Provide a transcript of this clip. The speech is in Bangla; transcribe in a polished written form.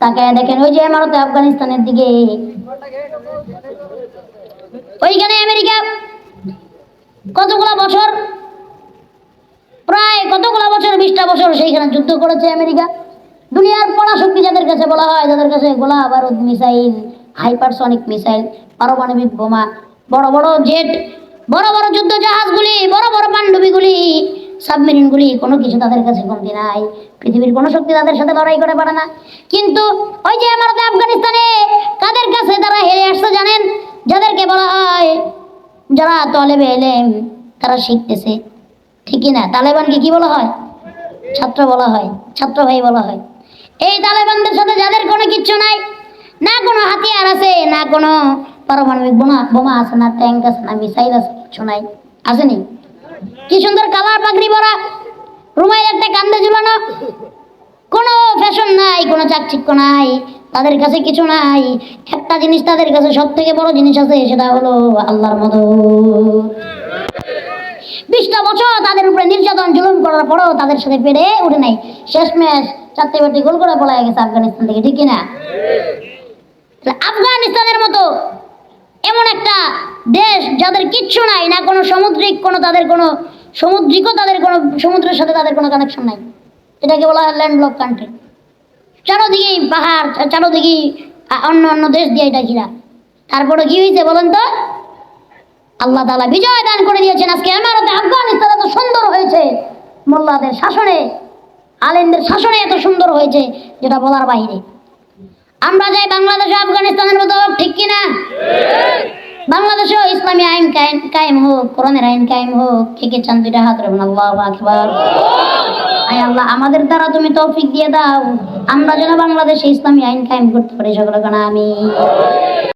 তাকায় দেখেন ওই যে ইমারতে আফগানিস্তানের দিকে, ওইখানে আমেরিকা কতগুলা বছর, প্রায় কতগুলা বছর, 20টা বছর সেইখানে যুদ্ধ করেছে আমেরিকা। দুনিয়ার পরাশক্তি যাদের কাছে বলা হয়, যাদের কাছে গোলা বারুদ, মিসাইল, হাইপারসনিক মিসাইল, পারমাণবিক বোমা, বড় বড় জেট, বড় বড় যুদ্ধ জাহাজগুলি, বড় বড় পাণ্ডুবিগুলি, সাবমেরিনগুলি, কোনো কিছু তাদের কাছে কমতি নাই। পৃথিবীর কোনো শক্তি তাদের সাথে লড়াই করে পারে না। কিন্তু ওই যে আমাদের আফগানিস্তানে কাদের কাছে তারা হেরে আসছে জানেন? যাদেরকে বলা হয় যারা তলেবে এলেম, তারা শিখতেছে, ঠিকই না? তালেবানকে কি বলা হয়? ছাত্র বলা হয়, ছাত্র ভাই বলা হয়। এই তালেবানদের সাথে যাদের কোনো কিচ্ছু নাই, না কোনো হাতিয়ার আছে, না কোনো পারমাণবিক বোমা আছে, না ট্যাঙ্ক আছে, না মিসাইল আছে, কিচ্ছু নাই, আসেনি? কি সুন্দর কালার পাগড়ি পরা, রুমাইল একটা কান্দে ঝুলানো, কোনো ফ্যাশন নাই, কোনো চাকচিক্য নাই, তাদের কাছে কিছু নাই। একটা জিনিস তাদের কাছে সব থেকে বড় জিনিস আছে, সেটা হলো আল্লাহর মদদ। 20টা বছর তাদের উপরে নির্যাতন জুলুম করার পরেও তাদের সাথে পেরে উঠে নাই। শেষ ম্যাচ 4টে বাটি গোল করে পলাই গেছে আফগানিস্তান থেকে, ঠিক কিনা? আফগানিস্তানের মতো এমন একটা দেশ যাদের কিচ্ছু নাই, না কোনো সামুদ্রিক, কোনো তাদের কোনো সমুদ্রিকও, তাদের কোনো সমুদ্রের সাথে তাদের কোনো কানেকশন নাই, এটাকে বলা হয় ল্যান্ডলক কান্ট্রি। চারোদিকেই পাহাড়, চারোদিকেই অন্য অন্য দেশ দিয়ে এটা ঘিরা। তারপরে কি হয়েছে বলেন তো? আল্লাহ তাআলা বিজয় দান করে দিয়েছেন। আজকে ইমারতে আফগানিস্তান এত সুন্দর হয়েছে, মোল্লাদের শাসনে, আলেমদের শাসনে এত সুন্দর হয়েছে, যেটা বলার বাইরে। আমরা যাই বাংলাদেশে আফগানিস্তানের মতো, ঠিক কিনা? বাংলাদেশেও ইসলামী আইন কায়েম হোক, কোরআনের আইন কায়েম হোক। কে কে চান? 2টা হাত রাখুন। আল্লাহু আকবার। আয় আল্লাহ, আমাদের দ্বারা তুমি তৌফিক দিয়ে দাও, আমরা যেন বাংলাদেশে ইসলামী আইন কায়েম করতে পারি। সকলে কানা আমিন।